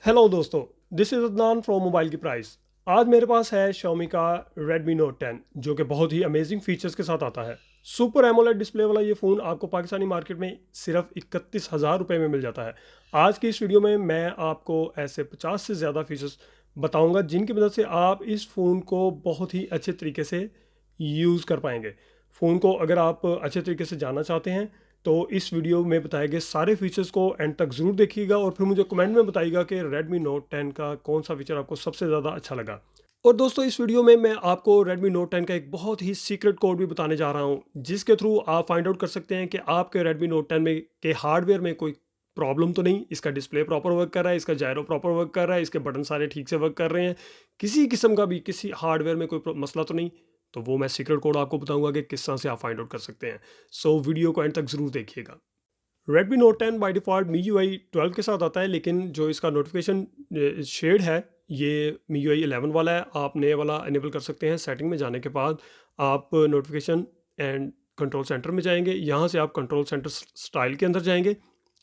Hello दोस्तों, this is Adnan from mobile की price. आज मेरे पास है Xiaomi का Redmi Note 10 जो कि बहुत ही अमेजिंग फीचर्स के साथ आता है। सुपर एमोलेड डिस्प्ले वाला ये फ़ोन आपको पाकिस्तानी मार्केट में सिर्फ 31,000 रुपये में मिल जाता है। आज की इस वीडियो में मैं आपको ऐसे 50 से ज़्यादा फीचर्स बताऊंगा जिनकी मदद से आप इस फ़ोन को बहुत ही अच्छे तरीके से यूज़ कर पाएंगे। फ़ोन को अगर आप अच्छे तरीके से जानना चाहते हैं तो इस वीडियो में बताए गए सारे फीचर्स को एंड तक ज़रूर देखिएगा और फिर मुझे कमेंट में बताइएगा कि Redmi Note 10 का कौन सा फीचर आपको सबसे ज़्यादा अच्छा लगा। और दोस्तों इस वीडियो में मैं आपको Redmi Note 10 का एक बहुत ही सीक्रेट कोड भी बताने जा रहा हूँ जिसके थ्रू आप फाइंड आउट कर सकते हैं कि आपके Redmi Note 10 में के हार्डवेयर में कोई प्रॉब्लम तो नहीं, इसका डिस्प्ले प्रॉपर वर्क कर रहा है, इसका जायरो प्रॉपर वर्क कर रहा है, इसके बटन सारे ठीक से वर्क कर रहे हैं, किसी किस्म का भी किसी हार्डवेयर में कोई मसला तो नहीं। तो वो मैं सीक्रेट कोड आपको बताऊंगा कि किस तरह से आप फाइंड आउट कर सकते हैं। सो वीडियो को एंड तक ज़रूर देखिएगा। Redmi Note 10 by default MIUI 12 के साथ आता है, लेकिन जो इसका नोटिफिकेशन शेड है ये MIUI 11 वाला है। आप नए वाला इनेबल कर सकते हैं। सेटिंग में जाने के बाद आप नोटिफिकेशन एंड कंट्रोल सेंटर में जाएंगे। यहाँ से आप कंट्रोल सेंटर स्टाइल के अंदर जाएंगे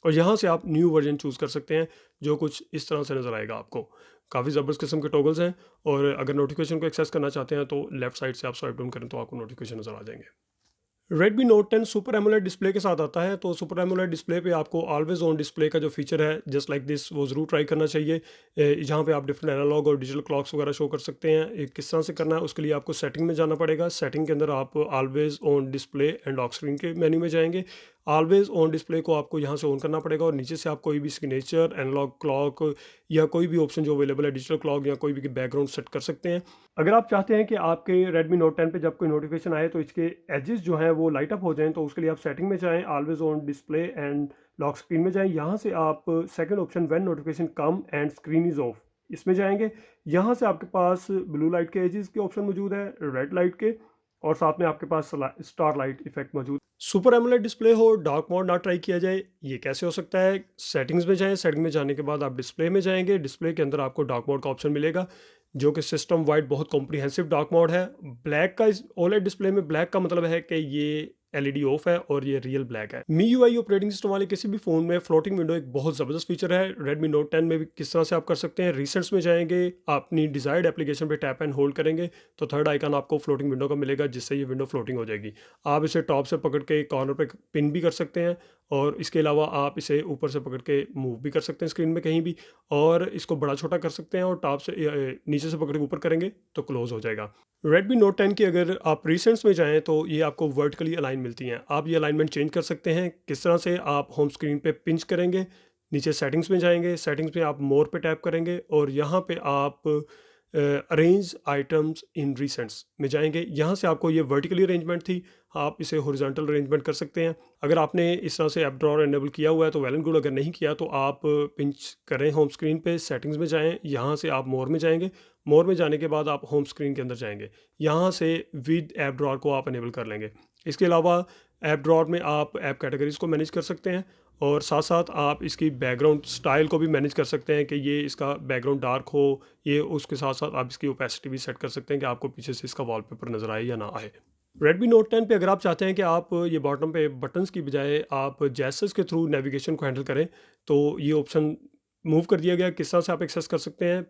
और यहाँ से आप न्यू वर्जन चूज़ कर सकते हैं जो कुछ इस तरह से नज़र आएगा आपको। काफ़ी ज़बरदस्त किस्म के टॉगल्स हैं और अगर नोटिफिकेशन को एक्सेस करना चाहते हैं तो लेफ्ट साइड से आप स्वाइप डाउन करें तो आपको नोटिफिकेशन नज़र आ जाएंगे। Redmi Note 10 super AMOLED display के साथ आता है। तो सुपर एमोलेड डिस्प्ले पे आपको ऑलवेज ऑन डिस्प्ले का जो फीचर है जस्ट लाइक दिस वो ज़रूर ट्राई करना चाहिए। जहाँ पे आप डिफरेंट एनालॉग और डिजिटल क्लॉक्स वगैरह शो कर सकते हैं। किस तरह से करना है उसके लिए आपको सेटिंग में जाना पड़ेगा। सेटिंग के अंदर आप always on display and lock screen के मेन्यू में जाएंगे। ऑलवेज ऑन डिस्प्ले को आपको यहाँ से ऑन करना पड़ेगा और नीचे से आप कोई भी सिग्नेचर एनालॉग क्लॉक या कोई भी ऑप्शन जो अवेलेबल है डिजिटल क्लॉक या कोई भी बैकग्राउंड सेट कर सकते हैं। अगर आप चाहते हैं कि आपके Redmi Note 10 पे जब कोई नोटिफिकेशन आए तो इसके एजेस जो हैं वो लाइट अप हो जाएं, तो उसके लिए आप सेटिंग में जाएं, always on display and lock screen में जाएं। यहाँ से आप second option when notification come and screen is of इसमें जाएंगे। यहाँ से आपके पास ब्लू लाइट के एजेस के ऑप्शन मौजूद है, रेड लाइट के, और साथ में आपके पास स्टार लाइट इफेक्ट मौजूद। सुपर एमोलेड डिस्प्ले हो, डार्क मोड ना ट्राई किया जाए, ये कैसे हो सकता है? सेटिंग्स में जाएं, सेटिंग में जाने के बाद आप डिस्प्ले में जाएंगे। डिस्प्ले के अंदर आपको डार्क मोड का ऑप्शन मिलेगा जो कि सिस्टम वाइड बहुत कॉम्प्रिहेंसिव डार्क मोड है। ब्लैक का, इस ओलेड डिस्प्ले में ब्लैक का मतलब है कि ये एलईडी ऑफ है और ये रियल ब्लैक है। MIUI ऑपरेटिंग सिस्टम वाले किसी भी फ़ोन में फ्लोटिंग विंडो एक बहुत ज़बरदस्त फीचर है। Redmi Note 10 में भी किस तरह से आप कर सकते हैं, रिसेंट्स में जाएंगे, अपनी डिज़ायर्ड एप्लीकेशन पे टैप एंड होल्ड करेंगे तो थर्ड आइकन आपको फ्लोटिंग विंडो का मिलेगा जिससे ये विंडो फ्लोटिंग हो जाएगी। आप इसे टॉप से पकड़ के कॉर्नर पे पिन भी कर सकते हैं और इसके अलावा आप इसे ऊपर से पकड़ के मूव भी कर सकते हैं स्क्रीन में कहीं भी, और इसको बड़ा छोटा कर सकते हैं और टॉप से नीचे से पकड़ के ऊपर करेंगे तो क्लोज हो जाएगा। Redmi Note 10 की अगर आप रिसेंट्स में जाएँ तो ये आपको वर्टिकली अलाइन मिलती हैं। आप ये अलाइनमेंट चेंज कर सकते हैं। किस तरह से? आप होम स्क्रीन पे पिंच करेंगे, नीचे सेटिंग्स में जाएँगे, सेटिंग्स में आप मोर पे टैप करेंगे और यहाँ पे आप अरेंज आइटम्स इन रिसेंट्स में जाएँगे। यहाँ से आपको ये वर्टिकली अरेंजमेंट थी, आप इसे हॉरिजॉन्टल अरेंजमेंट कर सकते हैं। अगर आपने इस तरह से ऐप ड्रॉअर इनेबल किया हुआ है तो वेल एंड गुड, अगर नहीं किया तो आप पिंच करें होम स्क्रीन पे, सेटिंग्स में जाएँ, यहाँ से आप मोर में जाएँगे। मोर में जाने के बाद आप होम स्क्रीन के अंदर जाएंगे, यहाँ से विद ऐप ड्रॉअर को आप इनेबल कर लेंगे। इसके अलावा ऐप ड्रॉअर में आप ऐप कैटेगरीज को मैनेज कर सकते हैं और साथ साथ आप इसकी बैकग्राउंड स्टाइल को भी मैनेज कर सकते हैं कि ये इसका बैकग्राउंड डार्क हो, ये उसके साथ साथ आप इसकी ओपेसिटी भी सेट कर सकते हैं कि आपको पीछे से इसका वॉलपेपर नज़र आए या ना आए। Redmi Note 10 पे अगर आप चाहते हैं कि आप ये बॉटम पे बटन्स की बजाय आप जेस्चर्स के थ्रू नेविगेशन को हैंडल करें तो ये ऑप्शन मूव कर दिया गया। किस तरह से आप एक्सेस कर सकते हैं?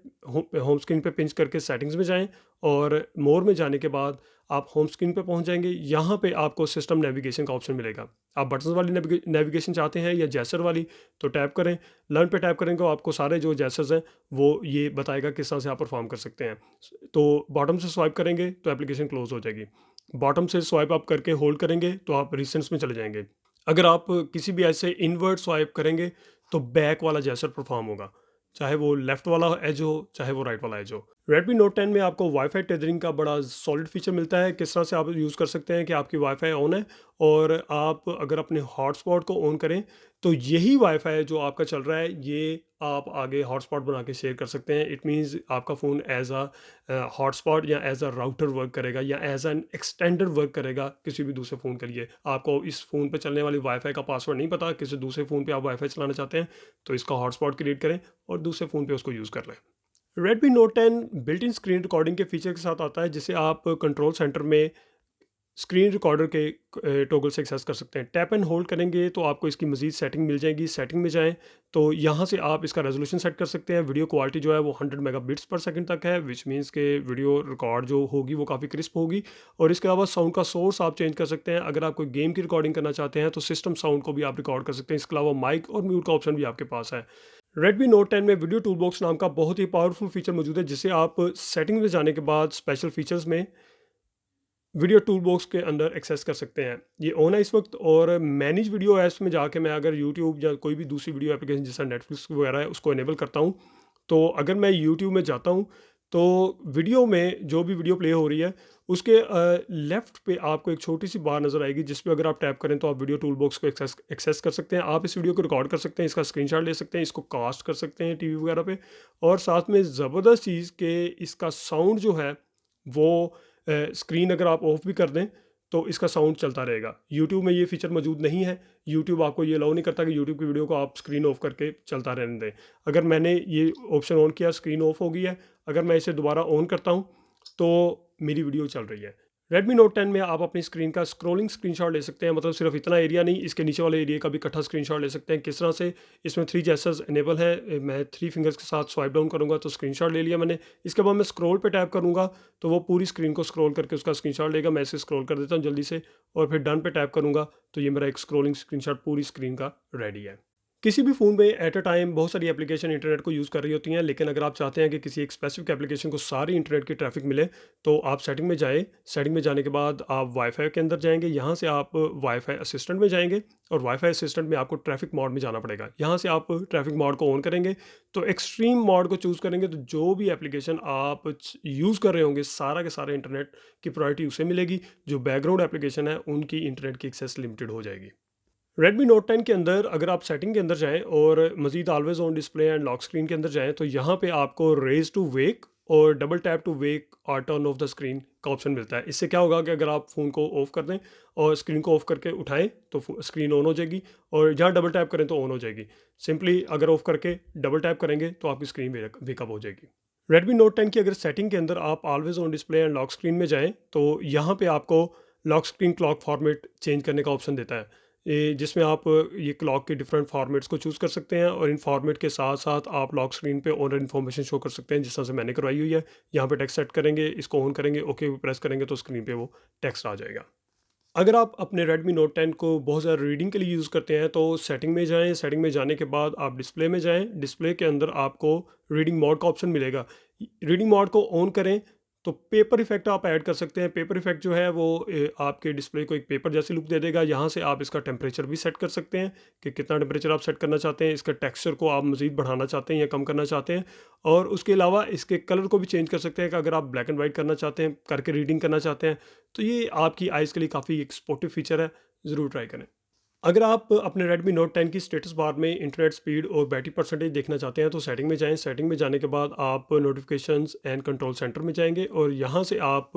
होम स्क्रीन पे पिंच करके सेटिंग्स में जाएं और मोर में जाने के बाद आप होम स्क्रीन पे पहुंच जाएंगे। यहाँ पे आपको सिस्टम नेविगेशन का ऑप्शन मिलेगा। आप बटन्स वाली नेविगेशन चाहते हैं या जेस्चर वाली तो टैप करें। लर्न पे टैप करेंगे तो आपको सारे जो जेस्चर्स हैं वो ये बताएगा किस तरह से आप परफॉर्म कर सकते हैं। तो बॉटम से स्वाइप करेंगे तो एप्लीकेशन क्लोज हो जाएगी। बॉटम से स्वाइप आप करके होल्ड करेंगे तो आप रिसेंट्स में चले जाएंगे। अगर आप किसी भी ऐसे इनवर्ट स्वाइप करेंगे तो बैक वाला जेस्चर परफॉर्म होगा, चाहे वो लेफ्ट वाला एज हो चाहे वो राइट वाला एज हो। Redmi Note 10 में आपको वाईफाई टेथरिंग का बड़ा सॉलिड फीचर मिलता है। किस तरह से आप यूज़ कर सकते हैं कि आपकी वाईफाई ऑन है और आप अगर अपने हॉटस्पॉट को ऑन करें तो यही वाईफाई जो आपका चल रहा है ये आप आगे हॉटस्पॉट बना के शेयर कर सकते हैं। इट मीन्स आपका फ़ोन एज अ हॉटस्पॉट या एज अ राउटर वर्क करेगा या एज एन एक्सटेंडर वर्क करेगा किसी भी दूसरे फ़ोन के लिए। आपको इस फ़ोन पे चलने वाली वाईफाई का पासवर्ड नहीं पता, किसी दूसरे फ़ोन पे आप वाईफाई चलाना चाहते हैं तो इसका हॉटस्पॉट क्रिएट करें और दूसरे फ़ोन पे उसको यूज़ कर लें। Redmi Note 10 built in screen recording के फीचर के साथ आता है जिसे आप कंट्रोल सेंटर में स्क्रीन रिकॉर्डर के टॉगल से एक्सेस कर सकते हैं। टैप एंड होल्ड करेंगे तो आपको इसकी मज़ीद सेटिंग मिल जाएगी। सेटिंग में जाएँ तो यहाँ से आप इसका रेज़ोल्यूशन सेट कर सकते हैं। वीडियो क्वालिटी जो है वो 100 मेगाबिट्स पर सेकंड तक है, विच मीन्स के वीडियो रिकॉर्ड जो होगी वो काफ़ी क्रिस्प होगी। और इसके अलावा साउंड का सोर्स आप चेंज कर सकते हैं। अगर आप कोई गेम की रिकॉर्डिंग करना चाहते हैं तो सिस्टम साउंड को भी आप रिकॉर्ड कर सकते हैं। इसके अलावा माइक और म्यूट का ऑप्शन भी आपके पास है। Redmi Note 10 में वीडियो टूलबॉक्स नाम का बहुत ही पावरफुल फीचर मौजूद है, जिसे आप सेटिंग में जाने के बाद स्पेशल फीचर्स में वीडियो टूल बॉक्स के अंदर एक्सेस कर सकते हैं। ये ऑन है इस वक्त। और मैनेज वीडियो ऐप्स में जाके मैं अगर यूट्यूब या कोई भी दूसरी वीडियो एप्लीकेशन जैसा नेटफ्लिक्स वगैरह है उसको इनेबल करता हूँ, तो अगर मैं यूट्यूब में जाता हूँ तो वीडियो में जो भी वीडियो प्ले हो रही है उसके लेफ्ट पे आपको एक छोटी सी बार नज़र आएगी, जिस पे अगर आप टैप करें तो आप वीडियो टूल बॉक्स को एक्सेस कर सकते हैं। आप इस वीडियो को रिकॉर्ड कर सकते हैं, इसका स्क्रीनशॉट ले सकते हैं, इसको कास्ट कर सकते हैं टीवी वगैरह पे। और साथ में ज़बरदस्त चीज़ के इसका साउंड जो है वो स्क्रीन अगर आप ऑफ भी कर दें तो इसका साउंड चलता रहेगा। यूट्यूब में ये फीचर मौजूद नहीं है। यूट्यूब आपको ये अलाउ नहीं करता कि यूट्यूब की वीडियो को आप स्क्रीन ऑफ करके चलता रहने दें। अगर मैंने ये ऑप्शन ऑन किया, स्क्रीन ऑफ हो गई है। अगर मैं इसे दोबारा ऑन करता हूँ तो मेरी वीडियो चल रही है। Redmi Note 10 में आप अपनी स्क्रीन का स्क्रॉलिंग स्क्रीनशॉट ले सकते हैं, मतलब सिर्फ इतना एरिया नहीं, इसके नीचे वाले एरिया का भी इकट्ठा स्क्रीनशॉट ले सकते हैं। किस तरह से? इसमें 3 जेस्चर्स इनेबल है। मैं 3 फिंगर्स के साथ स्वाइप डाउन करूंगा तो स्क्रीनशॉट ले लिया मैंने। इसके बाद मैं स्क्रॉल पे टैप करूंगा तो वो पूरी स्क्रीन को स्क्रॉल करके उसका स्क्रीनशॉट लेगा। मैं इसे स्क्रॉल कर देता हूँ जल्दी से और फिर डन पे टैप करूंगा तो ये मेरा एक स्क्रॉलिंग स्क्रीनशॉट पूरी स्क्रीन का रेडी है। किसी भी फ़ोन में एट अ टाइम बहुत सारी एप्लीकेशन इंटरनेट को यूज़ कर रही होती हैं, लेकिन अगर आप चाहते हैं कि किसी एक स्पेसिफिक एप्लीकेशन को सारी इंटरनेट की ट्रैफिक मिले तो आप सेटिंग में जाएँ। सेटिंग में जाने के बाद आप वाईफाई के अंदर जाएंगे, यहाँ से आप वाईफाई असिस्टेंट में जाएंगे और वाईफाई असिस्टेंट में आपको ट्रैफिक मोड में जाना पड़ेगा। यहाँ से आप ट्रैफिक मोड को ऑन करेंगे तो एक्सट्रीम मोड को चूज़ करेंगे तो जो भी एप्लीकेशन आप यूज़ कर रहे होंगे सारा के सारा इंटरनेट की प्रायोरिटी उसे मिलेगी। जो बैकग्राउंड एप्लीकेशन है उनकी इंटरनेट की एक्सेस लिमिटेड हो जाएगी। Redmi Note 10 के अंदर अगर आप सेटिंग के अंदर जाएँ और मज़ीद always on display and lock screen के अंदर जाएँ तो यहाँ पे आपको रेज़ टू वेक और डबल टैप टू वेक और टर्न ऑफ द स्क्रीन का ऑप्शन मिलता है। इससे क्या होगा कि अगर आप फ़ोन को ऑफ कर दें और स्क्रीन को ऑफ करके उठाएँ तो स्क्रीन ऑन हो जाएगी, और जहाँ डबल टैप करें तो ऑन हो जाएगी। सिंपली अगर ऑफ करके डबल टैप करेंगे तो आपकी स्क्रीन वेकअप हो जाएगी। Redmi Note 10 की अगर सेटिंग के अंदर आप always on display and lock screen में जाएँ तो यहाँ पे आपको lock screen clock format change करने का ऑप्शन देता है। जिसमें आप ये क्लॉक के डिफरेंट फॉर्मेट्स को चूज़ कर सकते हैं और इन फॉर्मेट के साथ साथ आप लॉक स्क्रीन पे और इन्फॉर्मेशन शो कर सकते हैं, जिस तरह से मैंने करवाई हुई है। यहाँ पे टेक्स्ट सेट करेंगे, इसको ऑन करेंगे, ओके प्रेस करेंगे तो स्क्रीन पे वो टेक्स्ट आ जाएगा। अगर आप अपने Redmi Note 10 को बहुत ज़्यादा रीडिंग के लिए यूज़ करते हैं तो सेटिंग में जाएँ। सेटिंग में जाने के बाद आप डिस्प्ले में जाएँ। डिस्प्ले के अंदर आपको रीडिंग मोड का ऑप्शन मिलेगा। रीडिंग मोड को ऑन करें तो पेपर इफेक्ट आप ऐड कर सकते हैं। पेपर इफेक्ट जो है वो आपके डिस्प्ले को एक पेपर जैसी लुक दे देगा। यहाँ से आप इसका टेम्परेचर भी सेट कर सकते हैं कि कितना टेम्परेचर आप सेट करना चाहते हैं। इसका टेक्सचर को आप मज़ीद बढ़ाना चाहते हैं या कम करना चाहते हैं। और उसके अलावा इसके कलर को भी चेंज कर सकते हैं कि अगर आप ब्लैक एंड वाइट करना चाहते हैं करके रीडिंग करना चाहते हैं तो ये आपकी आइज़ के लिए काफ़ी एक स्पोर्टिव फीचर है, ज़रूर ट्राई करें। अगर आप अपने Redmi Note 10 की स्टेटस बार में इंटरनेट स्पीड और बैटरी परसेंटेज देखना चाहते हैं तो सेटिंग में जाएं। सेटिंग में जाने के बाद आप नोटिफिकेशंस एंड कंट्रोल सेंटर में जाएंगे और यहाँ से आप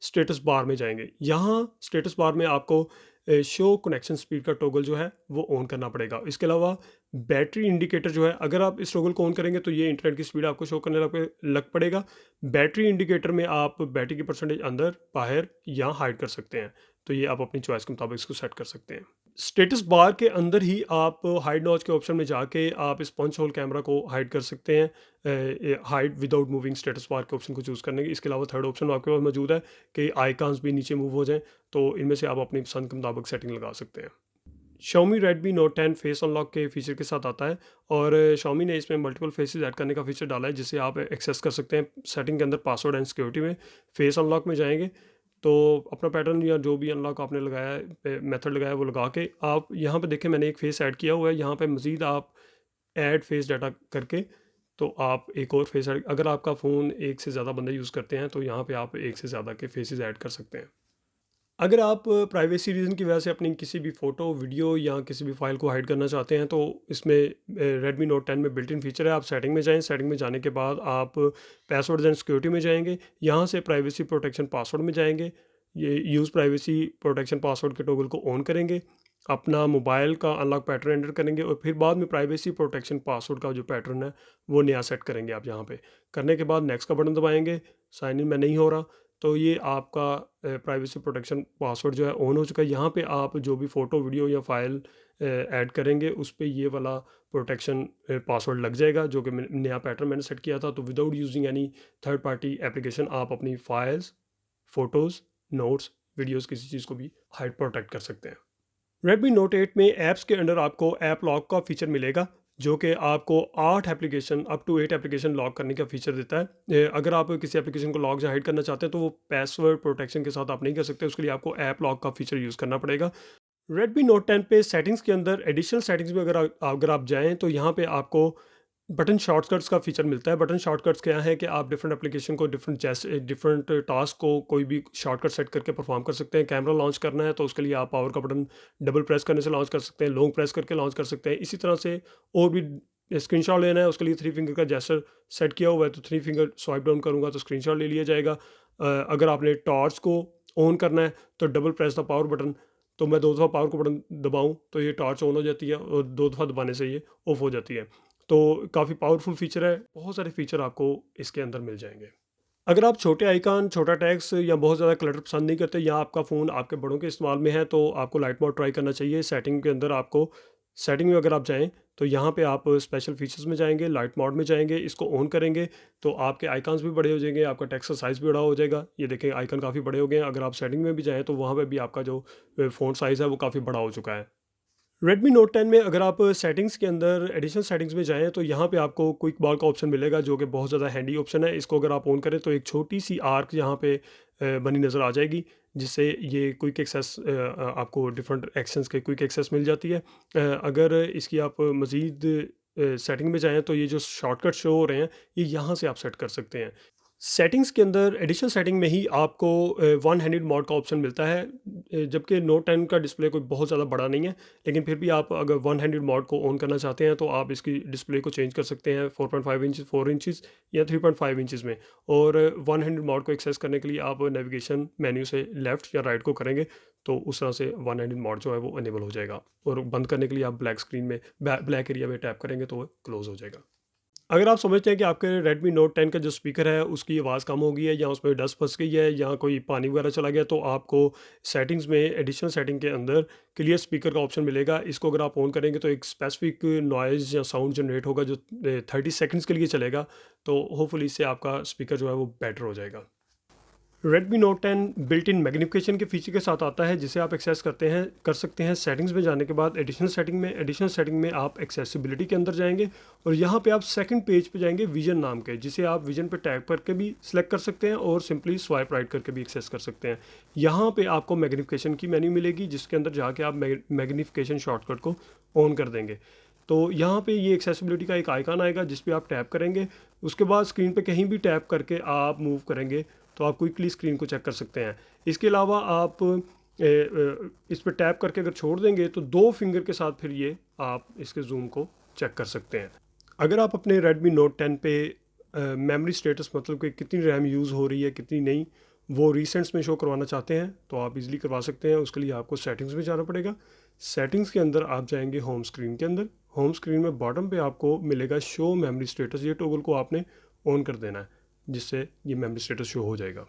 स्टेटस बार में जाएंगे। यहाँ स्टेटस बार में आपको शो कनेक्शन स्पीड का टॉगल जो है वो ऑन करना पड़ेगा। इसके अलावा बैटरी इंडिकेटर जो है, अगर आप इस टॉगल को ऑन करेंगे तो ये इंटरनेट की स्पीड आपको शो करने लग पड़ेगा। बैटरी इंडिकेटर में आप बैटरी की परसेंटेज अंदर बाहर या हाइड कर सकते हैं, तो ये आप अपनी चॉइस के मुताबिक इसको सेट कर सकते हैं। स्टेटस बार के अंदर ही आप हाइड नॉच के ऑप्शन में जाके आप इस पंच होल कैमरा को हाइड कर सकते हैं, hide without moving status bar के ऑप्शन को चूज़ करने के। इसके अलावा थर्ड ऑप्शन आपके पास मौजूद है कि आइकॉन्स भी नीचे मूव हो जाएं, तो इनमें से आप अपनी पसंद के मुताबिक सेटिंग लगा सकते हैं। Xiaomi Redmi Note 10 face unlock के फीचर के साथ आता है और Xiaomi ने इसमें मल्टीपल फेसेस ऐड करने का फीचर डाला है, जिसे आप एक्सेस कर सकते हैं सेटिंग के अंदर। पासवर्ड एंड सिक्योरिटी में फेस अनलॉक में जाएंगे तो अपना पैटर्न या जो भी अनलॉक आपने लगाया है, मेथड लगाया है, वो लगा के आप यहाँ पे देखें मैंने एक फेस ऐड किया हुआ है। यहाँ पे मज़ीद आप ऐड फेस डाटा करके तो आप एक और फेस ऐड, अगर आपका फ़ोन एक से ज़्यादा बंदे यूज़ करते हैं तो यहाँ पे आप एक से ज़्यादा के फेसेस ऐड कर सकते हैं। अगर आप प्राइवेसी रीज़न की वजह से अपनी किसी भी फ़ोटो, वीडियो या किसी भी फ़ाइल को हाइड करना चाहते हैं तो इसमें Redmi Note 10 में बिल्ट इन फीचर है। आप सेटिंग में जाएँ, सेटिंग में जाने के बाद आप पासवर्ड्स एंड सिक्योरिटी में जाएँगे। यहाँ से प्राइवेसी प्रोटेक्शन पासवर्ड में जाएँगे। ये यूज़ प्राइवेसी प्रोटेक्शन पासवर्ड के टॉगल को ऑन करेंगे, अपना मोबाइल का अनलॉक पैटर्न एंटर करेंगे और फिर बाद में प्राइवेसी प्रोटेक्शन पासवर्ड का जो पैटर्न है वो नया सेट करेंगे। आप यहाँ पे करने के बाद नेक्स्ट का बटन दबाएँगे। साइन इन में नहीं हो रहा तो ये आपका प्राइवेसी प्रोटेक्शन पासवर्ड जो है ऑन हो चुका है। यहाँ पे आप जो भी फ़ोटो, वीडियो या फाइल ऐड करेंगे उस पे ये वाला प्रोटेक्शन पासवर्ड लग जाएगा, जो कि नया पैटर्न मैंने सेट किया था। तो without using any third party application आप अपनी फाइल्स, फ़ोटोज़, नोट्स, वीडियोज़ किसी चीज़ को भी हाइड प्रोटेक्ट कर सकते हैं। Redmi Note 8 में ऐप्स के अंदर आपको ऐप लॉक का फीचर मिलेगा, जो कि आपको 8 application, up to 8 application lock करने का फीचर देता है। अगर आप किसी एप्लीकेशन को लॉक या हाइड करना चाहते हैं तो वो पासवर्ड प्रोटेक्शन के साथ आप नहीं कर सकते, उसके लिए आपको ऐप लॉक का फीचर यूज़ करना पड़ेगा। Redmi Note 10 पे सेटिंग्स के अंदर एडिशनल सेटिंग्स में अगर आप जाएँ तो यहाँ पे आपको बटन शॉर्टकट्स का फीचर मिलता है। बटन शॉर्टकट्स क्या है कि आप डिफरेंट एप्लीकेशन को डिफरेंट टास्क को कोई भी शॉर्टकट सेट करके परफॉर्म कर सकते हैं। कैमरा लॉन्च करना है तो उसके लिए आप पावर का बटन डबल प्रेस करने से लॉन्च कर सकते हैं, लॉन्ग प्रेस करके लॉन्च कर सकते हैं। इसी तरह से और भी स्क्रीनशॉट लेना है, उसके लिए थ्री फिंगर का जेस्चर सेट किया हुआ है, तो थ्री फिंगर स्वाइप डाउन करूँगा तो स्क्रीनशॉट ले लिया जाएगा। अगर आपने टॉर्च को ऑन करना है तो double press the power button, तो मैं 2 दफ़ा पावर को बटन दबाऊँ तो ये टॉर्च ऑन हो जाती है और 2 दफ़ा दबाने से ये ऑफ हो जाती है। तो काफ़ी पावरफुल फ़ीचर है, बहुत सारे फ़ीचर आपको इसके अंदर मिल जाएँगे। अगर आप छोटे आइकन, छोटा टेक्स्ट या बहुत ज़्यादा क्लटर पसंद नहीं करते, या आपका फ़ोन आपके बड़ों के इस्तेमाल में है, तो आपको लाइट मोड ट्राई करना चाहिए। सेटिंग के अंदर आपको सेटिंग में अगर आप जाएँ तो यहाँ पे आप स्पेशल फीचर्स में जाएँगे, लाइट मोड में जाएँगे, इसको ऑन करेंगे तो आपके आइकन्स भी बड़े हो जाएँगे, आपका टेक्स्ट का साइज़ भी बड़ा हो जाएगा। ये देखें आइकन काफ़ी बड़े हो गए हैं। अगर आप सेटिंग में भी जाएँ तो वहाँ पे भी आपका जो फ़ॉन्ट साइज़ है वो काफ़ी बड़ा हो चुका है। Redmi Note 10 में अगर आप सेटिंग्स के अंदर एडिशनल सेटिंग्स में जाएँ तो यहाँ पे आपको क्विक बॉल का ऑप्शन मिलेगा, जो कि बहुत ज़्यादा हैंडी ऑप्शन है। इसको अगर आप ऑन करें तो एक छोटी सी आर्क यहाँ पे बनी नज़र आ जाएगी, जिससे ये क्विक एक्सेस आपको डिफरेंट एक्शंस के क्विक एक्सेस मिल जाती है। अगर इसकी आप मज़ीद सेटिंग में जाएँ तो ये जो शॉर्टकट शो हो रहे हैं ये यहाँ से आप सेट कर सकते हैं। सेटिंग्स के अंदर एडिशनल सेटिंग में ही आपको वन हैंडेड मोड का ऑप्शन मिलता है, जबकि नोट 10 का डिस्प्ले कोई बहुत ज़्यादा बड़ा नहीं है, लेकिन फिर भी आप अगर वन हैंडेड मोड को ऑन करना चाहते हैं तो आप इसकी डिस्प्ले को चेंज कर सकते हैं 4.5 इंच, 4 इंचज़ या 3.5 इंचज़ में। और वन हैंडेड मोड को एक्सेस करने के लिए आप नेविगेशन मेन्यू से लेफ़्ट या राइट को करेंगे तो उस तरह से वन हैंडेड मोड जो है वो अनेबल हो जाएगा, और बंद करने के लिए आप ब्लैक स्क्रीन में ब्लैक एरिया में टैप करेंगे तो वो क्लोज़ हो जाएगा। अगर आप समझते हैं कि आपके Redmi Note 10 का जो स्पीकर है उसकी आवाज़ कम हो गई है, या उसमें डस्ट फँस गई है, या कोई पानी वगैरह चला गया, तो आपको सेटिंग्स में एडिशनल सेटिंग के अंदर क्लियर स्पीकर का ऑप्शन मिलेगा। इसको अगर आप ऑन करेंगे तो एक स्पेसिफिक नॉइज़ या साउंड जनरेट होगा जो 30 सेकंड्स के लिए चलेगा। तो होपफुली इससे आपका स्पीकर जो है वो बेटर हो जाएगा। Redmi Note 10 built in magnification के फीचर के साथ आता है, जिसे आप एक्सेस कर सकते हैं सेटिंग्स में जाने के बाद एडिशनल सेटिंग में आप एक्सेसिबिलिटी के अंदर जाएंगे और यहाँ पे आप सेकंड पेज पे जाएंगे विजन नाम के, जिसे आप विजन पे टैप करके भी सिलेक्ट कर सकते हैं और सिंपली स्वाइप राइट करके भी एक्सेस कर सकते हैं। यहाँ पे आपको मैग्निफिकेशन की मेन्यू मिलेगी, जिसके अंदर जाके आप मैग्निफिकेशन शॉर्टकट को ऑन कर देंगे। तो यहाँ पे ये एक्सेसिबिलिटी का एक आइकन आएगा जिस पे आप टैप करेंगे, उसके बाद स्क्रीन पे कहीं भी टैप करके आप मूव करेंगे तो आप क्विकली स्क्रीन को चेक कर सकते हैं। इसके अलावा आप इस पर टैप करके अगर छोड़ देंगे तो 2 फिंगर के साथ फिर ये आप इसके जूम को चेक कर सकते हैं। अगर आप अपने Redmi Note 10 पे मेमोरी स्टेटस, मतलब कि कितनी रैम यूज़ हो रही है कितनी नहीं, वो रिसेंट्स में शो करवाना चाहते हैं तो आप इजीली करवा सकते हैं। उसके लिए आपको सेटिंग्स में जाना पड़ेगा। सेटिंग्स के अंदर आप जाएंगे होम स्क्रीन के अंदर। होम स्क्रीन में बॉटम पे आपको मिलेगा शो मेमोरी स्टेटस, ये टॉगल को आपने ऑन कर देना है, जिससे ये मेमोरी स्टेटस शो हो जाएगा।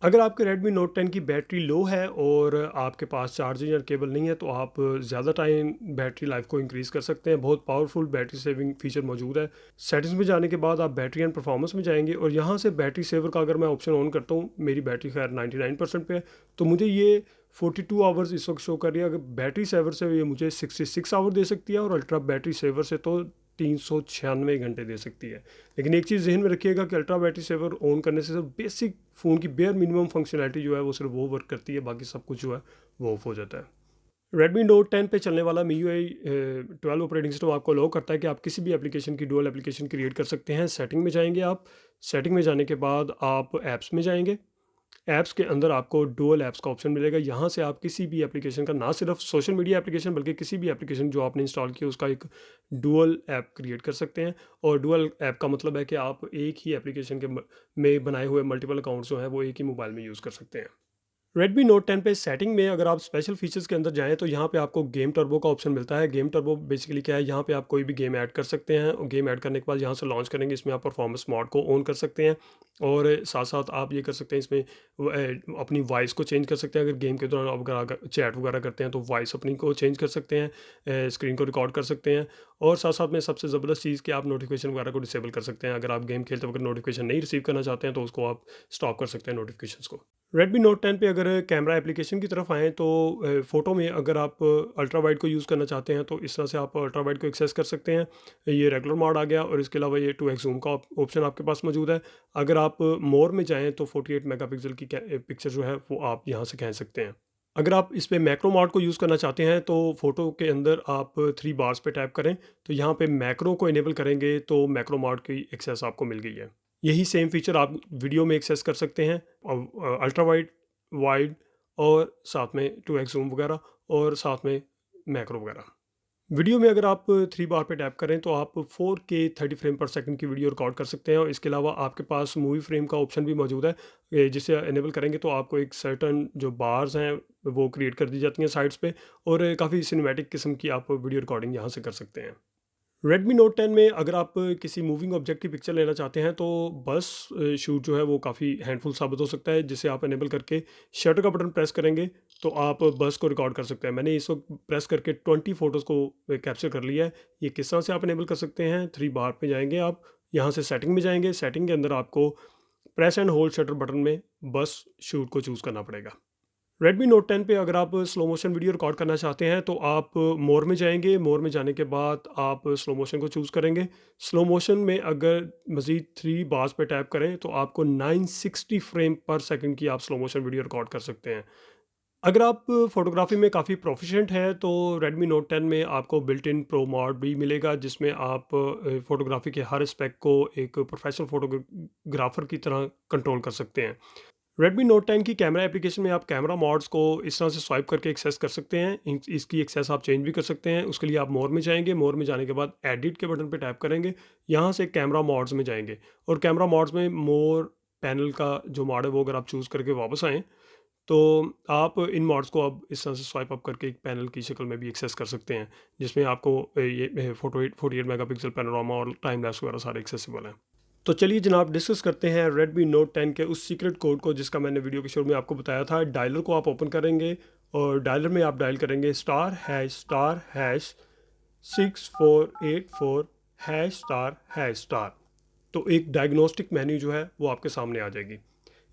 अगर आपके Redmi Note 10 की बैटरी लो है और आपके पास चार्जिंग या केबल नहीं है तो आप ज़्यादा टाइम बैटरी लाइफ को इंक्रीज़ कर सकते हैं। बहुत पावरफुल बैटरी सेविंग फीचर मौजूद है। सेटिंग्स में जाने के बाद आप बैटरी एंड परफॉर्मेंस में जाएंगे और यहाँ से बैटरी सेवर का अगर मैं ऑप्शन ऑन करता हूँ, मेरी बैटरी खैर 99% पे है, तो मुझे ये 42 आवर्स इस वक्त शो कर रही है। अगर बैटरी सेवर से ये मुझे 66 आवर दे सकती है और अल्ट्रा बैटरी सेवर से तो 396 घंटे दे सकती है। लेकिन एक चीज़ जहन में रखिएगा कि अल्ट्रा बैटरी सेवर ऑन करने से सिर्फ बेसिक फ़ोन की बेयर मिनिमम फंक्शनैलिटी जो है वो सिर्फ वो वर्क करती है, बाकी सब कुछ जो है वो ऑफ हो जाता है। Redmi Note 10 पे चलने वाला MIUI 12 ऑपरेटिंग सिस्टम आपको अलाउ करता है कि आप किसी भी एप्लीकेशन की डुअल एप्लीकेशन क्रिएट कर सकते हैं। सेटिंग में जाएंगे आप, सेटिंग में जाने के बाद आप ऐप्स में जाएंगे। ऐप्स के अंदर आपको डुअल ऐप्स का ऑप्शन मिलेगा। यहाँ से आप किसी भी एप्लीकेशन का, ना सिर्फ सोशल मीडिया एप्लीकेशन बल्कि किसी भी एप्लीकेशन जो आपने इंस्टॉल किया उसका एक डुअल ऐप क्रिएट कर सकते हैं। और डुअल ऐप का मतलब है कि आप एक ही एप्लीकेशन के में बनाए हुए मल्टीपल अकाउंट्स जो हैं वो एक ही मोबाइल में यूज़ कर सकते हैं। Redmi Note 10 पे सेटिंग में अगर आप स्पेशल फीचर्स के अंदर जाएँ तो यहाँ पे आपको गेम टर्बो का ऑप्शन मिलता है। गेम टर्बो बेसिकली क्या है, यहाँ पे आप कोई भी गेम ऐड कर सकते हैं और गेम ऐड करने के बाद यहाँ से लॉन्च करेंगे, इसमें आप परफॉर्मेंस मोड को ऑन कर सकते हैं और साथ-साथ आप ये कर सकते हैं इसमें अपनी वॉइस को चेंज कर सकते हैं। अगर गेम के दौरान आप अगर चैट वगैरह करते हैं तो वॉइस अपनी को चेंज कर सकते हैं, स्क्रीन को रिकॉर्ड कर सकते हैं और साथ-साथ में सबसे ज़बरदस्त चीज़ कि आप नोटिफिकेशन वगैरह को डिसेबल कर सकते हैं। अगर आप गेम खेलते वक्त नोटिफिकेशन नहीं रिसीव करना चाहते हैं तो उसको आप स्टॉप कर सकते हैं नोटिफिकेशंस को। Redmi Note 10 पे अगर कैमरा एप्लीकेशन की तरफ आएँ तो फ़ोटो में अगर आप अल्ट्रा वाइड को यूज़ करना चाहते हैं तो इस तरह से आप अल्ट्रा वाइड को एक्सेस कर सकते हैं। ये रेगुलर मोड आ गया और इसके अलावा ये 2x ज़ूम का ऑप्शन आपके पास मौजूद है। अगर आप मोर में जाएँ तो 48 मेगापिक्सल की पिक्चर जो है वो आप यहाँ से खींच सकते हैं। अगर आप इस पे मैक्रो मोड को यूज़ करना चाहते हैं तो फ़ोटो के अंदर आप 3 बार्स पे टैप करें तो यहाँ पे मैक्रो को इनेबल करेंगे तो मैक्रो मोड की एक्सेस आपको मिल गई है। यही सेम फीचर आप वीडियो में एक्सेस कर सकते हैं अल्ट्रा वाइड, वाइड और साथ में 2x ज़ूम वगैरह और साथ में मैक्रो वगैरह। वीडियो में अगर आप 3 बार पे टैप करें तो आप 4K 30 फ्रेम पर सेकंड की वीडियो रिकॉर्ड कर सकते हैं और इसके अलावा आपके पास मूवी फ्रेम का ऑप्शन भी मौजूद है। जिसे इनेबल करेंगे तो आपको एक सर्टेन जो बार्स हैं वो क्रिएट कर दी जाती हैं साइड्स पे और काफ़ी सिनेमैटिक किस्म की आप वीडियो रिकॉर्डिंग यहाँ से कर सकते हैं। Redmi Note 10 में अगर आप किसी मूविंग ऑब्जेक्ट की पिक्चर लेना चाहते हैं तो बस शूट जो है वो काफ़ी हैंडफुल साबित हो सकता है, जिसे आप इनेबल करके शटर का बटन प्रेस करेंगे तो आप बस को रिकॉर्ड कर सकते हैं। मैंने इस वक्त प्रेस करके 20 फ़ोटोज़ को कैप्चर कर लिया है। ये किस तरह से आप इनेबल कर सकते हैं, 3 बार पे जाएंगे आप, यहाँ से सेटिंग में जाएंगे, सेटिंग के अंदर आपको press and hold shutter button में बस शूट को चूज़ करना पड़ेगा। Redmi Note 10 पे अगर आप स्लो मोशन वीडियो रिकॉर्ड करना चाहते हैं तो आप मोर में जाएंगे, मोर में जाने के बाद आप स्लो मोशन को चूज़ करेंगे। स्लो मोशन में अगर मज़ीद 3 बार्स पे टैप करें तो आपको 960 फ्रेम पर सेकंड की आप स्लो मोशन वीडियो रिकॉर्ड कर सकते हैं। अगर आप फोटोग्राफी में काफ़ी प्रोफिशिएंट हैं तो Redmi Note 10 में आपको बिल्ट इन प्रो मोड भी मिलेगा, जिसमें आप फोटोग्राफी के हर एस्पेक्ट को एक प्रोफेशनल फोटोग्राफर की तरह कंट्रोल कर सकते हैं। Redmi Note 10 की कैमरा एप्लीकेशन में आप कैमरा मोड्स को इस तरह से स्वाइप करके एक्सेस कर सकते हैं। इसकी एक्सेस आप चेंज भी कर सकते हैं। उसके लिए आप मोर में जाएंगे, मोर में जाने के बाद एडिट के बटन पे टैप करेंगे, यहाँ से कैमरा मोड्स में जाएंगे और कैमरा मोड्स में मोर पैनल का जो मोड है वो अगर आप चूज़ करके वापस आएँ तो आप इन मोड्स को अब इस तरह से स्वाइप अप करके एक पैनल की शक्ल में भी एक्सेस कर सकते हैं, जिसमें आपको ये 48 मेगापिक्सल पैनोरामा और टाइम लैप्स वगैरह सारे एक्सेसिबल हैं। तो चलिए जनाब डिस्कस करते हैं Redmi Note 10 के उस सीक्रेट कोड को जिसका मैंने वीडियो के शुरू में आपको बताया था। डायलर को आप ओपन करेंगे और डायलर में आप डायल करेंगे *##6484 ##*. तो एक डायग्नोस्टिक मेन्यू जो है वो आपके सामने आ जाएगी।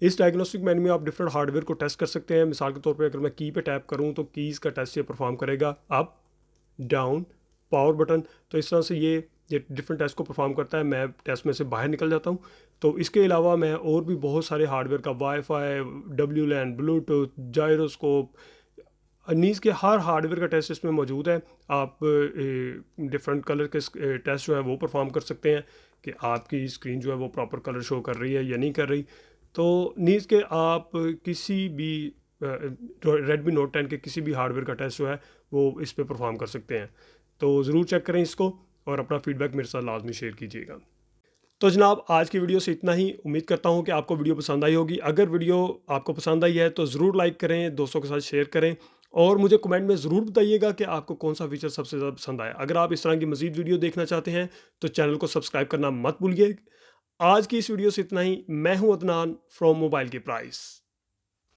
इस डायग्नोस्टिक मेन्यू में आप डिफरेंट हार्डवेयर को टेस्ट कर सकते हैं। मिसाल के तौर पे अगर मैं की पे टैप करूं तो कीज़ का टेस्ट ये परफॉर्म करेगा, अप, डाउन, पावर बटन। तो इस तरह से ये डिफरेंट टेस्ट को परफॉर्म करता है। मैं टेस्ट में से बाहर निकल जाता हूँ। तो इसके अलावा मैं और भी बहुत सारे हार्डवेयर का wifi, WLAN, Bluetooth, gyroscope, knees के हर हार्डवेयर का टेस्ट इसमें मौजूद है। आप डिफरेंट कलर के टेस्ट जो है वो परफॉर्म कर सकते हैं कि आपकी स्क्रीन जो है वो प्रॉपर कलर शो कर रही है या नहीं कर रही। तो नीज़ के आप किसी भी Redmi Note 10 के किसी भी हार्डवेयर का टेस्ट जो है वो इस पर परफॉर्म कर सकते हैं। तो ज़रूर चेक करें इसको और अपना फीडबैक मेरे साथ लाजमी शेयर कीजिएगा। तो जनाब आज की वीडियो से इतना ही। उम्मीद करता हूँ कि आपको वीडियो पसंद आई होगी। अगर वीडियो आपको पसंद आई है तो ज़रूर लाइक करें, दोस्तों के साथ शेयर करें और मुझे कमेंट में ज़रूर बताइएगा कि आपको कौन सा फीचर सबसे ज़्यादा पसंद आया। अगर आप इस तरह की मज़ीद वीडियो देखना चाहते हैं तो चैनल को सब्सक्राइब करना मत भूलिए। आज की इस वीडियो से इतना ही। मैं हूँ अदनान फ्रॉम मोबाइल की प्राइस।